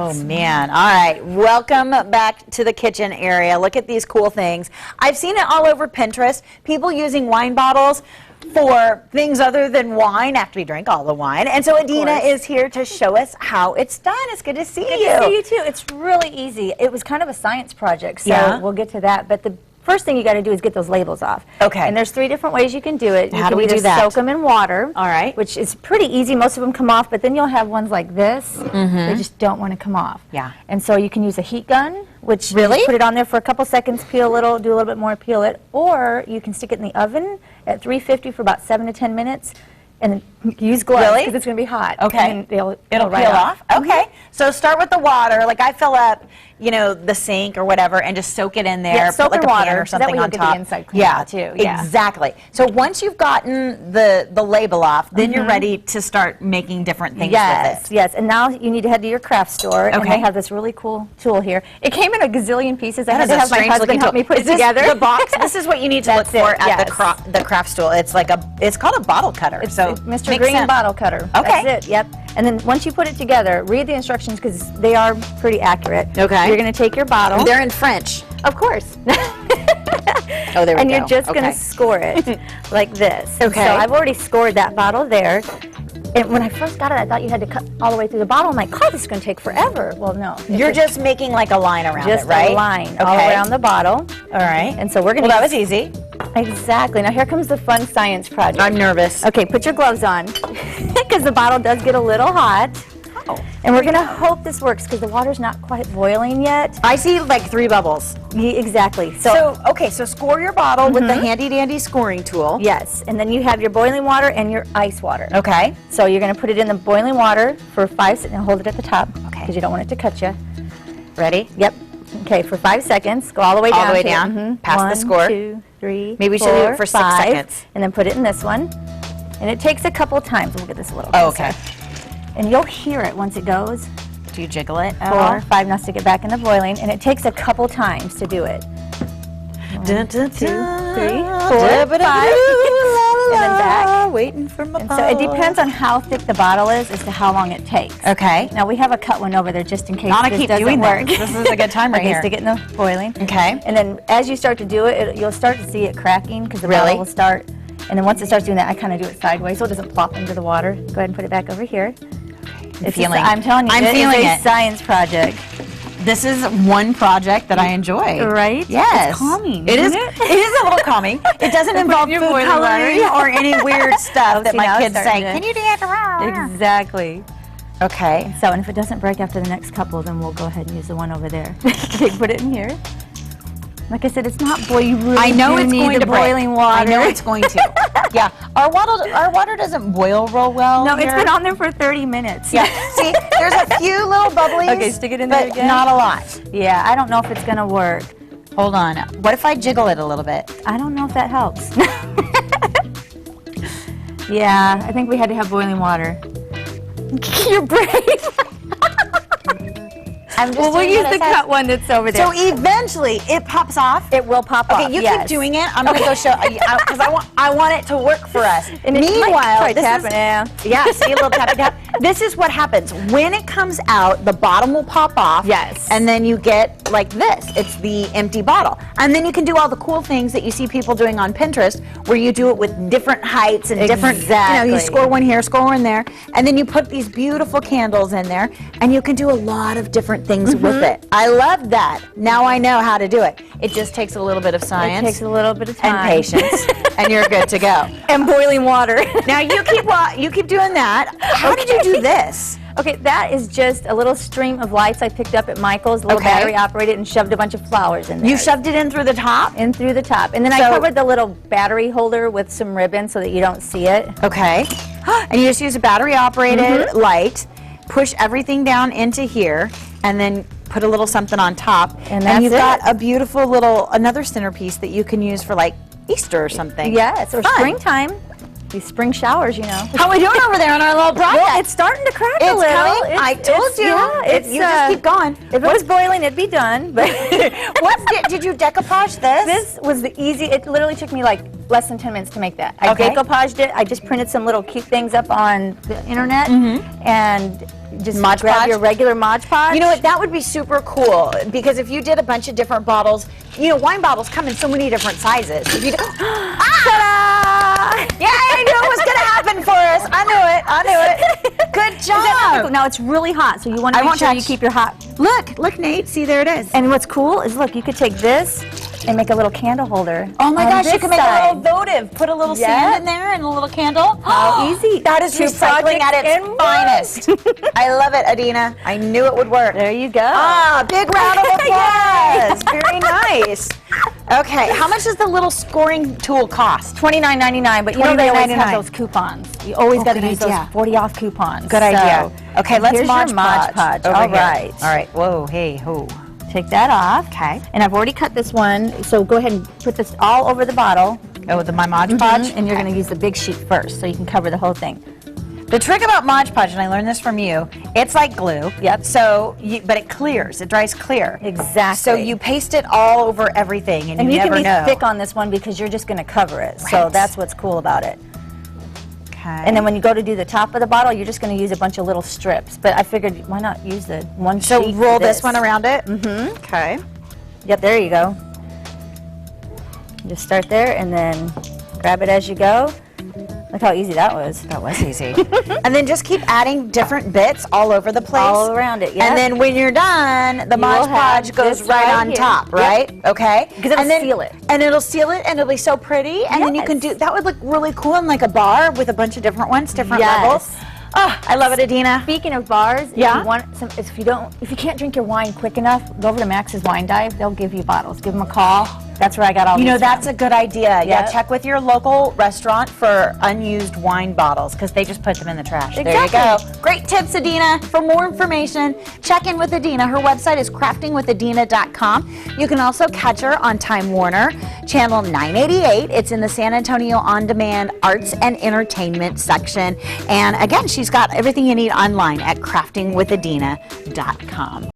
Oh man, all right, welcome back to the kitchen area. Look at these cool things. I've seen it all over Pinterest, people using wine bottles for things other than wine after we drink all the wine. And so Adeina is here to show us how it's done. It's good to see you. Good to see you too. It's really easy. It was kind of a science project, so we'll get to that. But the first thing you got to do is get those labels off. Okay. And there's 3 different ways you can do it. How do we do that? Soak them in water. All right. Which is pretty easy. Most of them come off, but then you'll have ones like this. They just don't want to come off. Yeah. And so you can use a heat gun, which Really? you put it on there for a couple seconds, peel a little, do a little bit more, peel it. Or you can stick it in the oven at 350 for about 7 to 10 minutes. And use gloves because it's going to be hot. Okay. And it'll peel right off? Okay. So start with the water. Like I fill up, you know, the sink or whatever and just soak it in there. Yeah, soak put like in a water pan or something on top. Get the inside clean out too. Yeah. Exactly. So once you've gotten the label off, then you're ready to start making different things with it. Yes, and now you need to head to your craft store, and they have this really cool tool here. It came in a gazillion pieces. I had to have my husband help me put it together. The box. This is what you need to look for at the craft store. It's like it's called a bottle cutter. It's so Mr. Green bottle cutter. Okay. That's it. Yep. And then once you put it together, read the instructions because they are pretty accurate. Okay. You're going to take your bottle. They're in French. Of course. Oh, there we go. And you're just going to score it like this. Okay. So I've already scored that bottle there. And when I first got it, I thought you had to cut all the way through the bottle. I'm like, God, this is going to take forever. Well, no. You're just making like a line around it, right? Just a line all around the bottle. All right. And so we're going to... Well, that was easy. Exactly. Now here comes the fun science project. I'm nervous. Okay, put your gloves on because the bottle does get a little hot. Oh. And we're going to hope this works because the water's not quite boiling yet. I see like 3 bubbles. Exactly. So score your bottle with the handy dandy scoring tool. Yes, and then you have your boiling water and your ice water. Okay. So you're going to put it in the boiling water for 5 seconds and hold it at the top. Okay. Because you don't want it to cut you. Ready? Yep. Okay, for 5 seconds. Go all the way down. All the way down. Past the score. 1, 2, 3, Maybe we should 4, do it for 6 5, seconds. And then put it in this one. And it takes a couple times. We'll get this a little closer. closer. And you'll hear it once it goes. Do you jiggle it? 4, 5, now stick it back in the boiling. And it takes a couple times to do it. 1, 2, 3, 4, 5. And then back. Waiting for my And so it depends on how thick the bottle is as to how long it takes. Okay. Now we have a cut one over there just in case Donna, this keep doesn't doing work. This is a good time right Okay, here. stick it in the boiling. Okay. And then as you start to do it, you'll start to see it cracking because the bottle will start. And then once it starts doing that, I kind of do it sideways so it doesn't plop into the water. Go ahead and put it back over here. I'm telling you, it's a science project. This is one project that I enjoy. Right? Yes. It's calming. It is. It is a little calming. It doesn't involve food coloring or any weird stuff that my kids say. Can you do that? Exactly. Okay. So, and if it doesn't break after the next couple, then we'll go ahead and use the one over there. Okay, put it in here. Like I said, it's not boiling. You really I know do it's need going the to break. boiling water. I know it's going to. Yeah. Our water doesn't boil real well. No, here. it's been on there for 30 minutes. Yeah. See, there's a few little bubblies. Okay, stick it in there again. Not a lot. Yeah, I don't know if it's going to work. Hold on. What if I jiggle it a little bit? I don't know if that helps. Yeah, I think we had to have boiling water. You're brave. Well, we'll use the cut one that's over there. So eventually it pops off. It will pop off. Okay, you keep doing it. I'm gonna go show because I want it to work for us. And meanwhile, this is see a little tap tap. This is what happens when it comes out. The bottom will pop off. Yes. And then you get like this. It's the empty bottle, and then you can do all the cool things that you see people doing on Pinterest, where you do it with different heights and different. You know, you score one here, score one there, and then you put these beautiful candles in there, and you can do a lot of different things with it. I love that. Now I know how to do it. It just takes a little bit of science. It takes a little bit of time. And patience. And you're good to go. And boiling water. Now you keep doing that. How did you do this? Okay, that is just a little stream of lights I picked up at Michael's, a little battery operated, and shoved a bunch of flowers in there. You shoved it in through the top? In through the top. And then I covered the little battery holder with some ribbon so that you don't see it. Okay. And you just use a battery operated light, push everything down into here, and then put a little something on top. And you've got a beautiful little, another centerpiece that you can use for like Easter or something. Yes, or springtime. These spring showers, you know. How are we doing over there on our little project? Well, it's starting to crack a little. Coming. I told you. Yeah, you just keep going. If it was boiling, it'd be done. But did you decoupage this? This was the easy. It literally took me like less than 10 minutes to make that. I decoupaged it. I just printed some little cute things up on the internet, and Just Mod grab Podge? your regular Mod Podge. You know what, that would be super cool, because if you did a bunch of different bottles, you know, wine bottles come in so many different sizes. If you ta-da! Yeah, I knew it was going to happen for us. I knew it. Good job. Now it's really hot, so you want to make sure you keep your hot. Look, Nate, see, there it is. And what's cool is, look, you could take this and make a little candle holder. Oh my gosh, you can make side. a little votive. Put a little sand in there and a little candle. How easy. That is recycling at its finest. I love it, Adeina. I knew it would work. There you go. Ah, big round of applause. Very nice. Okay, how much does the little scoring tool cost? $29.99, but you know they always have $29.99. those coupons. You always got to use those idea. 40 off coupons. Good idea. Okay, let's here's Mod your Mod Podge Podge. over All here. right. All right. Whoa, hey, ho. Take that off. Okay. And I've already cut this one, so go ahead and put this all over the bottle. Oh, my Mod Podge? And you're going to use the big sheet first, so you can cover the whole thing. The trick about Mod Podge, and I learned this from you, it's like glue. Yep. So, but it clears. It dries clear. Exactly. So you paste it all over everything, and you never can be know. thick on this one because you're just going to cover it. So Right. that's what's cool about it. Okay. And then when you go to do the top of the bottle, you're just going to use a bunch of little strips. But I figured, why not use the one sheet? So roll for this one around it? Mm-hmm. Okay. Yep, there you go. Just start there and then grab it as you go. Look how easy that was. That was easy. And then just keep adding different bits all over the place. All around it, yeah. And then when you're done, the Mod will have Podge goes this right right on here. top, Yep. right? Okay. Because it'll And then- seal it. And it'll seal it, and it'll be so pretty. And then you can do, that would look really cool in like a bar with a bunch of different ones, different Yes. levels. Oh, I love it, Adeina. Speaking of bars, Yeah? if you want some, if you can't drink your wine quick enough, go over to Max's Wine Dive. They'll give you bottles. Give them a call. That's where I got all You these know, that's from. a good idea. Yeah, Yep. check with your local restaurant for unused wine bottles, because they just put them in the trash. There you Exactly. go. Great tips, Adeina. For more information, check in with Adeina. Her website is craftingwithadina.com. You can also catch her on Time Warner, channel 988. It's in the San Antonio On Demand Arts and Entertainment section. And again, she's got everything you need online at craftingwithadina.com.